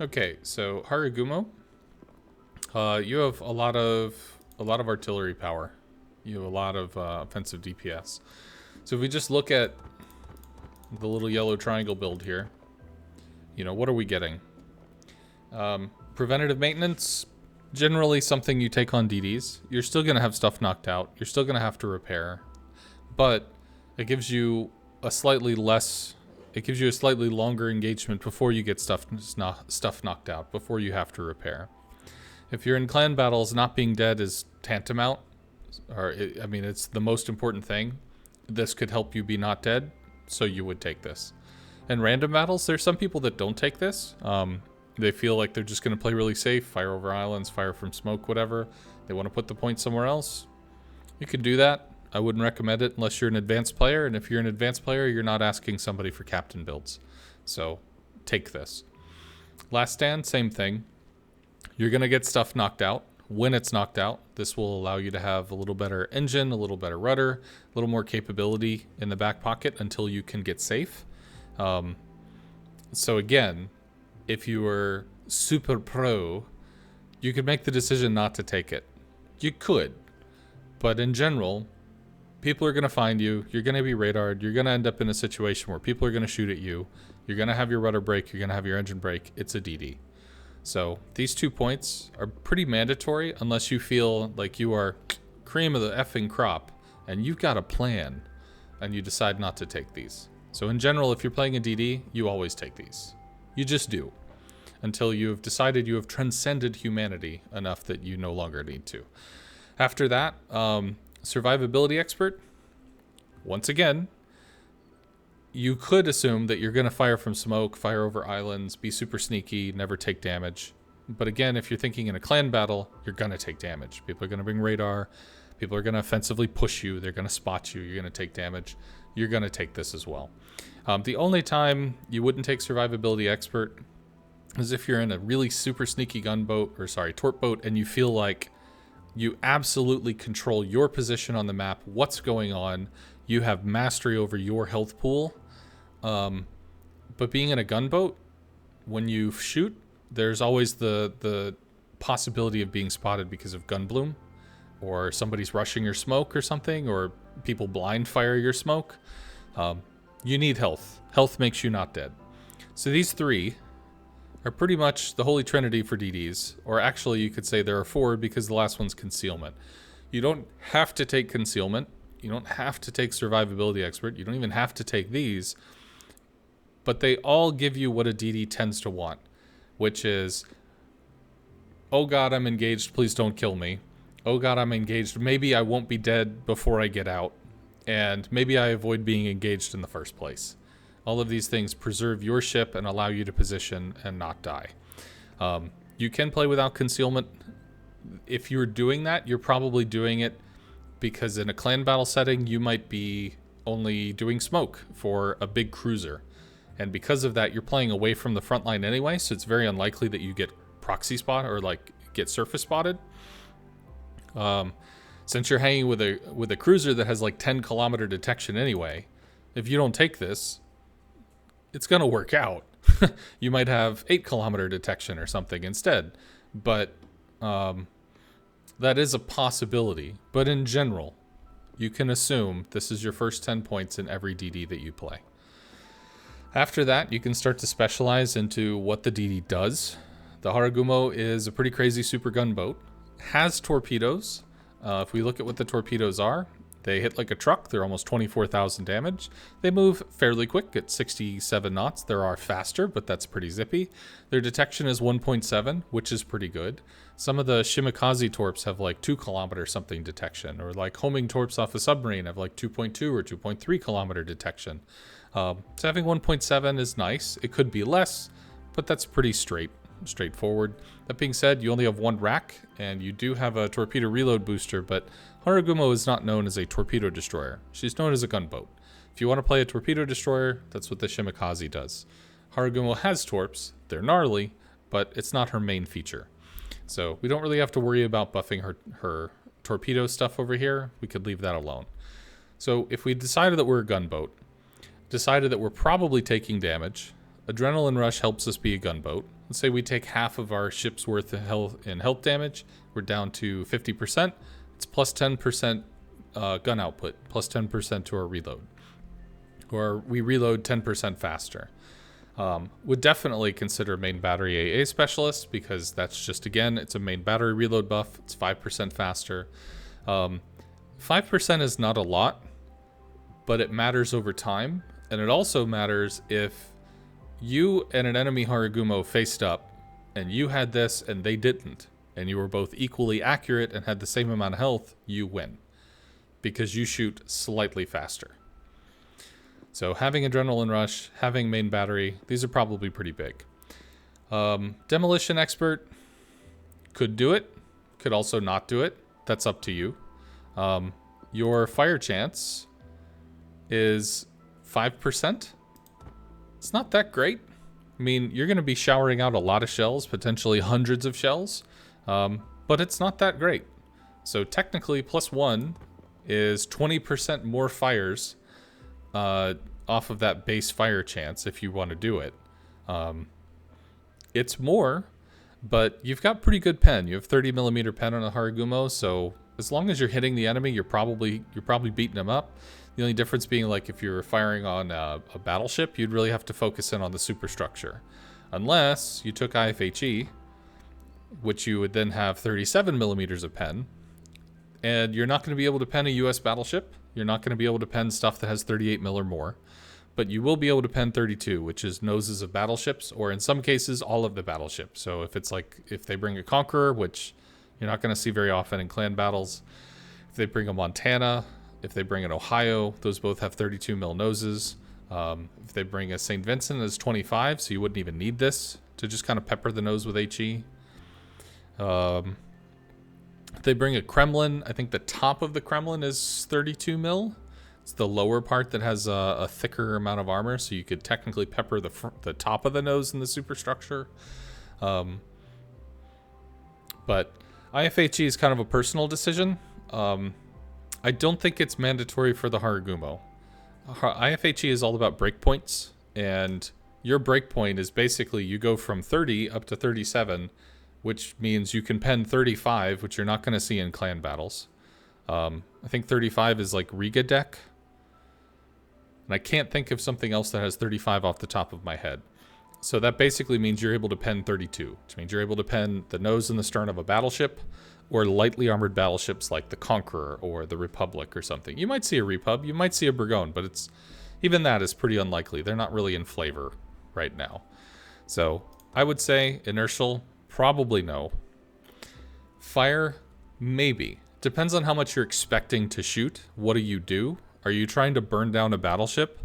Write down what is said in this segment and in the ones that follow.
Okay, so Harugumo, you have a lot of artillery power. You have a lot of offensive DPS. So if we just look at the little yellow triangle build here, what are we getting? Preventative maintenance, generally something you take on DDs. You're still going to have stuff knocked out. You're still going to have to repair. But it gives you a slightly longer engagement before you get stuff knocked out, before you have to repair. If you're in clan battles, not being dead is tantamount. It's the most important thing. This could help you be not dead, so you would take this. In random battles, there's some people that don't take this. They feel like they're just going to play really safe, fire over islands, fire from smoke, whatever. They want to put the point somewhere else. You can do that. I wouldn't recommend it unless you're an advanced player, and if you're an advanced player, you're not asking somebody for captain builds. So, take this. Last stand, same thing. You're going to get stuff knocked out. When it's knocked out, this will allow you to have a little better engine, a little better rudder, a little more capability in the back pocket until you can get safe. So again, if you were super pro, you could make the decision not to take it. You could. But in general, people are going to find you. You're going to be radared. You're going to end up in a situation where people are going to shoot at you. You're going to have your rudder break. You're going to have your engine break. It's a DD. So these 2 points are pretty mandatory unless you feel like you are cream of the effing crop and you've got a plan and you decide not to take these. So in general, if you're playing a DD, you always take these. You just do. Until you've decided you have transcended humanity enough that you no longer need to. After that, survivability expert, once again, you could assume that you're going to fire from smoke, fire over islands, be super sneaky, never take damage. But again, if you're thinking in a clan battle, you're going to take damage. People are going to bring radar. People are going to offensively push you. They're going to spot you. You're going to take damage. You're going to take this as well. The only time you wouldn't take survivability expert is if you're in a really super sneaky torp boat, and you feel like you absolutely control your position on the map, what's going on, you have mastery over your health pool. But being in a gunboat, when you shoot, there's always the possibility of being spotted because of gun bloom, or somebody's rushing your smoke or something, or people blind fire your smoke. You need health. Health makes you not dead. So these 3 are pretty much the holy trinity for DDs, or actually you could say there are 4 because the last one's concealment. You don't have to take concealment. You don't have to take survivability expert. You don't even have to take these. But they all give you what a DD tends to want, which is, oh god, I'm engaged, please don't kill me. Oh god, I'm engaged, maybe I won't be dead before I get out. And maybe I avoid being engaged in the first place. All of these things preserve your ship and allow you to position and not die. You can play without concealment. If you're doing that, you're probably doing it because in a clan battle setting, you might be only doing smoke for a big cruiser. And because of that, you're playing away from the front line anyway, so it's very unlikely that you get proxy spot or get surface spotted. Since you're hanging with a cruiser that has 10-kilometer detection anyway, if you don't take this, it's going to work out. You might have 8-kilometer detection or something instead. But that is a possibility. But in general, you can assume this is your first 10 points in every DD that you play. After that, you can start to specialize into what the DD does. The Harugumo is a pretty crazy super gunboat. Has torpedoes. If we look at what the torpedoes are, they hit like a truck. They're almost 24,000 damage. They move fairly quick at 67 knots. There are faster, but that's pretty zippy. Their detection is 1.7, which is pretty good. Some of the Shimikaze torps have 2-kilometer something detection, or homing torps off a submarine have 2.2 or 2.3 kilometer detection. So having 1.7 is nice. It could be less, but that's pretty straightforward. That being said, you only have 1 rack, and you do have a torpedo reload booster, but Harugumo is not known as a torpedo destroyer. She's known as a gunboat. If you want to play a torpedo destroyer, that's what the Shimikaze does. Harugumo has torps. They're gnarly, but it's not her main feature. So we don't really have to worry about buffing her torpedo stuff over here. We could leave that alone. So if we decided that we're a gunboat, decided that we're probably taking damage, Adrenaline Rush helps us be a gunboat. Let's say we take half of our ship's worth of health damage. We're down to 50%. It's plus 10% gun output, plus 10% to our reload. Or we reload 10% faster. Would definitely consider main battery AA specialist, because that's just, again, it's a main battery reload buff. It's 5% faster. 5% is not a lot, but it matters over time. And it also matters if you and an enemy Harugumo faced up and you had this and they didn't, and you were both equally accurate and had the same amount of health, you win, because you shoot slightly faster. So having Adrenaline Rush, having main battery, these are probably pretty big. Demolition Expert could do it, could also not do it. That's up to you. Your fire chance is 5%. It's not that great. I mean, you're going to be showering out a lot of shells, potentially hundreds of shells, but it's not that great. So technically, +1 is 20% more fires off of that base fire chance if you want to do it. It's more, but you've got pretty good pen. You have 30mm pen on a Harugumo, so as long as you're hitting the enemy, you're probably beating them up. The only difference being, like, if you're firing on a battleship, you'd really have to focus in on the superstructure. Unless you took IFHE, which you would then have 37mm of pen, and you're not going to be able to pen a US battleship. You're not going to be able to pen stuff that has 38mm or more, but you will be able to pen 32, which is noses of battleships, or in some cases, all of the battleships. So if it's like, if they bring a Conqueror, which you're not going to see very often in clan battles, if they bring a Montana, if they bring an Ohio, those both have 32mm noses. If they bring a St. Vincent, it's 25, so you wouldn't even need this to just kind of pepper the nose with HE. If they bring a Kremlin, I think the top of the Kremlin is 32mm. It's the lower part that has a thicker amount of armor, so you could technically pepper the top of the nose in the superstructure. But IFHE is kind of a personal decision. I don't think it's mandatory for the Harugumo. IFHE is all about breakpoints, and your breakpoint is basically you go from 30 up to 37, which means you can pen 35, which you're not going to see in clan battles. I think 35 is like Riga deck. And I can't think of something else that has 35 off the top of my head. So that basically means you're able to pen 32, which means you're able to pen the nose and the stern of a battleship, or lightly armored battleships like the Conqueror or the Republic or something. You might see a Repub, you might see a Burgoyne, but even that is pretty unlikely. They're not really in flavor right now. So I would say inertial, probably no. Fire, maybe. Depends on how much you're expecting to shoot. What do you do? Are you trying to burn down a battleship?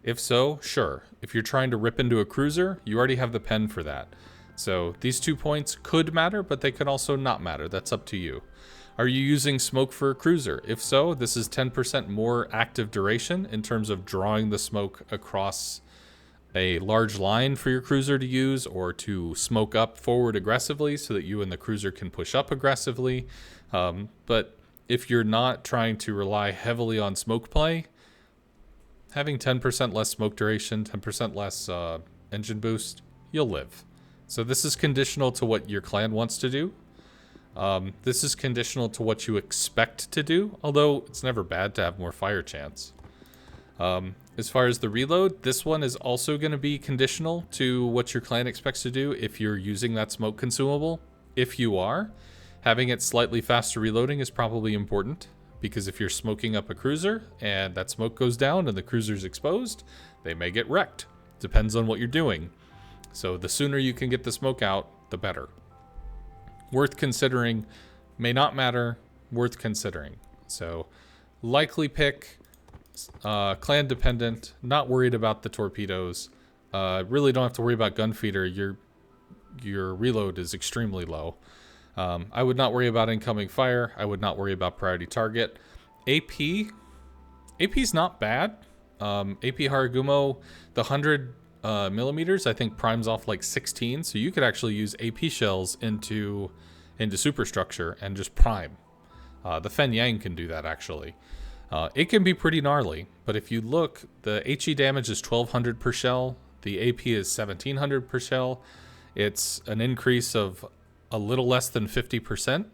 If so, sure. If you're trying to rip into a cruiser, you already have the pen for that. So these 2 points could matter, but they could also not matter. That's up to you. Are you using smoke for a cruiser? If so, this is 10% more active duration in terms of drawing the smoke across a large line for your cruiser to use, or to smoke up forward aggressively so that you and the cruiser can push up aggressively. But if you're not trying to rely heavily on smoke play, having 10% less smoke duration, 10% less engine boost, you'll live. So this is conditional to what your clan wants to do. This is conditional to what you expect to do, although it's never bad to have more fire chance. As far as the reload, this one is also going to be conditional to what your clan expects to do if you're using that smoke consumable. If you are, having it slightly faster reloading is probably important, because if you're smoking up a cruiser and that smoke goes down and the cruiser's exposed, they may get wrecked. Depends on what you're doing. So the sooner you can get the smoke out, the better. Worth considering, may not matter, worth considering. So likely pick, clan dependent, not worried about the torpedoes. Really don't have to worry about gun feeder. Your reload is extremely low. I would not worry about incoming fire. I would not worry about priority target. AP's not bad. AP Harugumo, the 100 millimeters, I think primes off like 16, so you could actually use AP shells into superstructure and just prime. The Fen Yang can do that actually. It can be pretty gnarly, but if you look, the HE damage is 1200 per shell. The AP is 1700 per shell. It's an increase of a little less than 50%.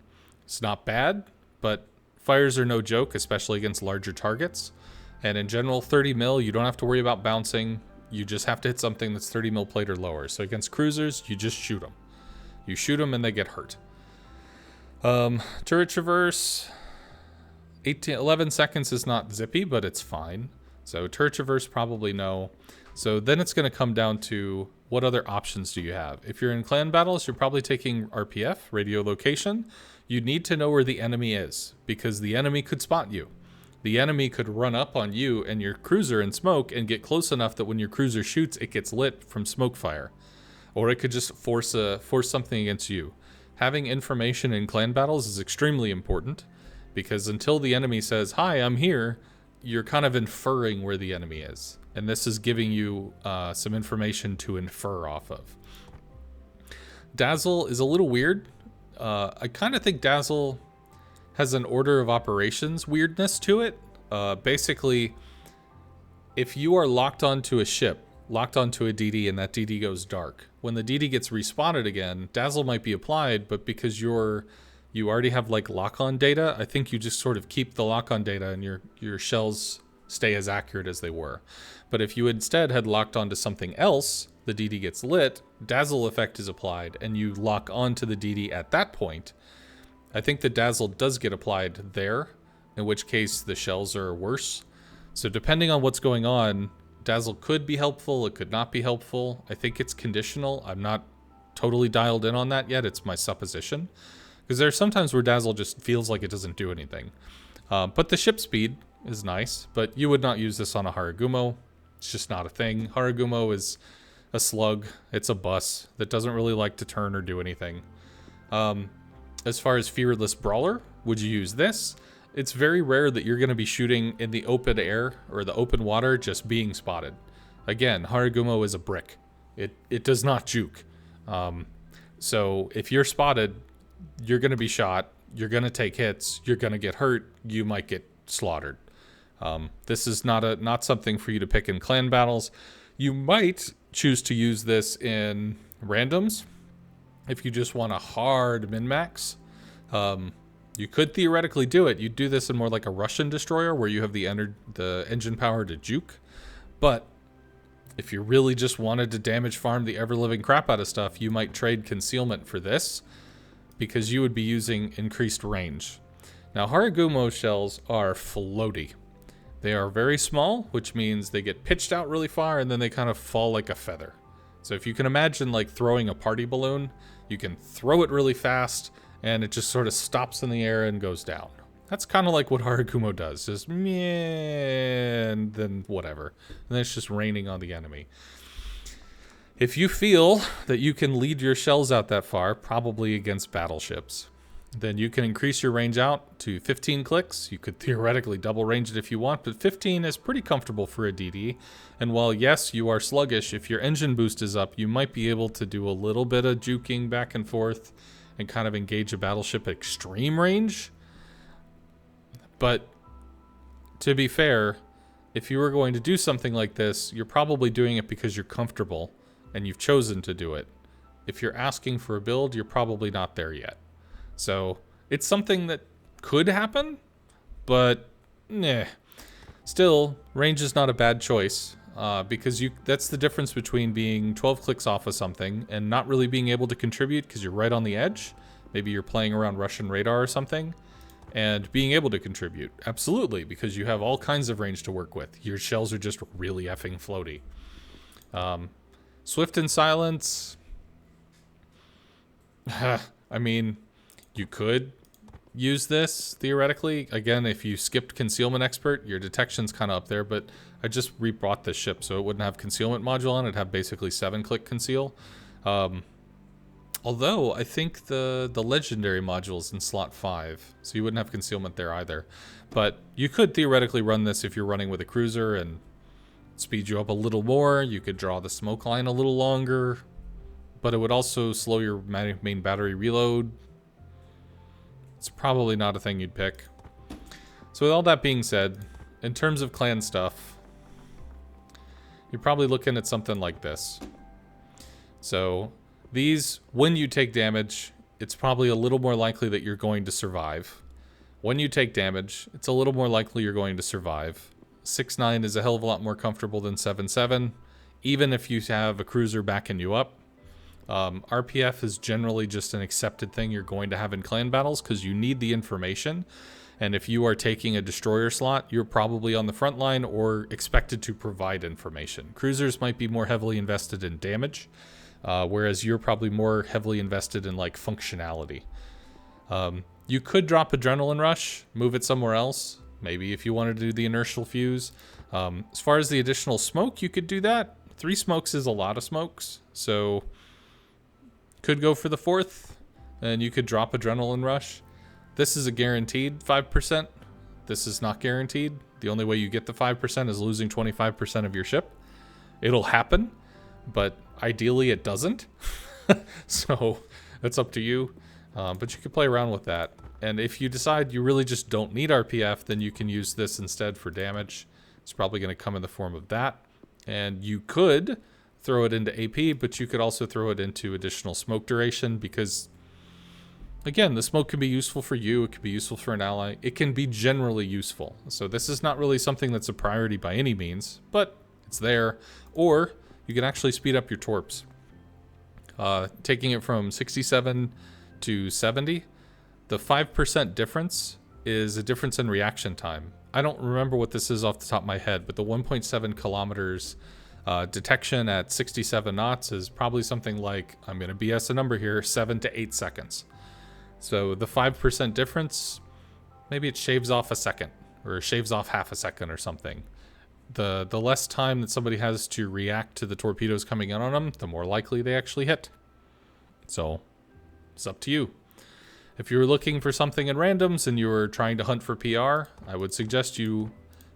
It's not bad, but fires are no joke, especially against larger targets. And in general, 30 mil, you don't have to worry about bouncing. You just have to hit something that's 30 mil plate or lower. So against cruisers, you just shoot them. You shoot them and they get hurt. Turret traverse, 11 seconds is not zippy, but it's fine. So turret traverse, probably no. So then it's going to come down to what other options do you have? If you're in clan battles, you're probably taking RPF, radio location. You need to know where the enemy is because the enemy could spot you. The enemy could run up on you and your cruiser in smoke and get close enough that when your cruiser shoots, it gets lit from smoke fire. Or it could just force something against you. Having information in clan battles is extremely important because until the enemy says, "Hi, I'm here," you're kind of inferring where the enemy is. And this is giving you some information to infer off of. Dazzle is a little weird. I kind of think Dazzle has an order of operations weirdness to it. Basically, if you are locked onto a ship, locked onto a DD, and that DD goes dark, when the DD gets respotted again, Dazzle might be applied, but because you already have like lock-on data, I think you just sort of keep the lock-on data and your shells stay as accurate as they were. But if you instead had locked onto something else, the DD gets lit, Dazzle effect is applied, and you lock onto the DD at that point, I think the Dazzle does get applied there, in which case the shells are worse. So depending on what's going on, Dazzle could be helpful, it could not be helpful. I think it's conditional. I'm not totally dialed in on that yet. It's my supposition. Because there are sometimes where Dazzle just feels like it doesn't do anything. But the ship speed is nice, but you would not use this on a Harugumo. It's just not a thing. Harugumo is a slug. It's a bus that doesn't really like to turn or do anything. As far as Fearless Brawler, would you use this? It's very rare that you're going to be shooting in the open air or the open water just being spotted. Again, Harugumo is a brick. It does not juke. So if you're spotted, you're going to be shot. You're going to take hits. You're going to get hurt. You might get slaughtered. This is not something for you to pick in clan battles. You might choose to use this in randoms if you just want a hard min-max. You could theoretically do it. You'd do this in more like a Russian destroyer where you have the engine power to juke. But if you really just wanted to damage farm the ever-living crap out of stuff, you might trade concealment for this because you would be using increased range. Now, Harugumo shells are floaty. They are very small, which means they get pitched out really far and then they kind of fall like a feather. So if you can imagine like throwing a party balloon, you can throw it really fast and it just sort of stops in the air and goes down. That's kind of like what Harugumo does. Just meh, and then whatever. And then it's just raining on the enemy. If you feel that you can lead your shells out that far, probably against battleships, then you can increase your range out to 15 clicks. You could theoretically double range it if you want, but 15 is pretty comfortable for a DD. And while, yes, you are sluggish, if your engine boost is up, you might be able to do a little bit of juking back and forth and kind of engage a battleship at extreme range. But to be fair, if you were going to do something like this, you're probably doing it because you're comfortable and you've chosen to do it. If you're asking for a build, you're probably not there yet. So it's something that could happen, but nah. Still, range is not a bad choice because that's the difference between being 12 clicks off of something and not really being able to contribute because you're right on the edge. Maybe you're playing around Russian radar or something, and being able to contribute. Absolutely, because you have all kinds of range to work with. Your shells are just really effing floaty. Swift and Silence. I mean, you could use this theoretically. Again, if you skipped Concealment Expert, your detection's kind of up there, but I just re-brought this ship so it wouldn't have Concealment module on it. It'd have basically 7-click conceal. Although I think the legendary module's in slot 5, so you wouldn't have concealment there either. But you could theoretically run this if you're running with a cruiser and speed you up a little more. You could draw the smoke line a little longer, but it would also slow your main battery reload. It's probably not a thing you'd pick. So with all that being said, in terms of clan stuff, you're probably looking at something like this. So these, when you take damage, it's probably a little more likely that you're going to survive. When you take damage, it's a little more likely you're going to survive. 6-9 is a hell of a lot more comfortable than 7-7, even if you have a cruiser backing you up. RPF is generally just an accepted thing you're going to have in clan battles because you need the information. And if you are taking a destroyer slot, you're probably on the front line or expected to provide information. Cruisers might be more heavily invested in damage, whereas you're probably more heavily invested in like functionality. You could drop Adrenaline Rush, move it somewhere else. Maybe if you wanted to do the inertial fuse. As far as the additional smoke, you could do that. 3 smokes is a lot of smokes, so could go for the 4th, and you could drop Adrenaline Rush. This is a guaranteed 5%. This is not guaranteed. The only way you get the 5% is losing 25% of your ship. It'll happen, but ideally it doesn't. So that's up to you. But you can play around with that. And if you decide you really just don't need RPF, then you can use this instead for damage. It's probably going to come in the form of that. And you could throw it into AP, but you could also throw it into additional smoke duration because, again, the smoke can be useful for you. It can be useful for an ally. It can be generally useful. So this is not really something that's a priority by any means, but it's there. Or you can actually speed up your torps. Taking it from 67 to 70, the 5% difference is a difference in reaction time. I don't remember what this is off the top of my head, but the 1.7 kilometers detection at 67 knots is probably something like, I'm going to BS a number here, 7 to 8 seconds. So the 5% difference, maybe it shaves off a second or shaves off half a second or something. The less time that somebody has to react to the torpedoes coming in on them, the more likely they actually hit. So it's up to you. If you're looking for something in randoms and you're trying to hunt for PR, I would suggest you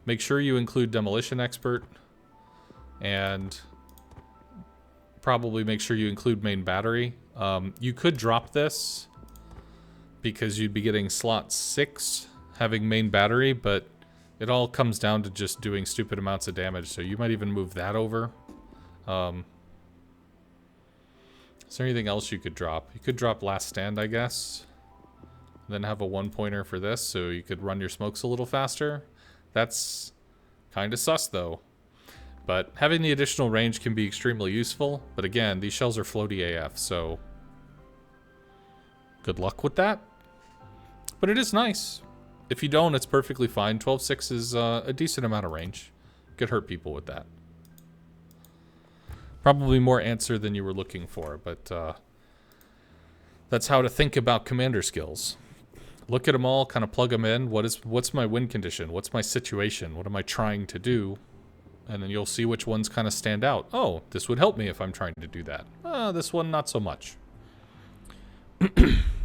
make sure you include Demolition Expert and probably make sure you include main battery. You could drop this because you'd be getting slot 6 having main battery, but it all comes down to just doing stupid amounts of damage, so you might even move that over. Is there anything else you could drop? You could drop Last Stand, I guess. Then have a 1-pointer for this, so you could run your smokes a little faster. That's kind of sus, though. But having the additional range can be extremely useful. But again, these shells are floaty AF, so good luck with that. But it is nice. If you don't, it's perfectly fine. 12.6 is a decent amount of range. Could hurt people with that. Probably more answer than you were looking for, but that's how to think about commander skills. Look at them all, kind of plug them in. What's my win condition? What's my situation? What am I trying to do? And then you'll see which ones kind of stand out. Oh, this would help me if I'm trying to do that. This one, not so much.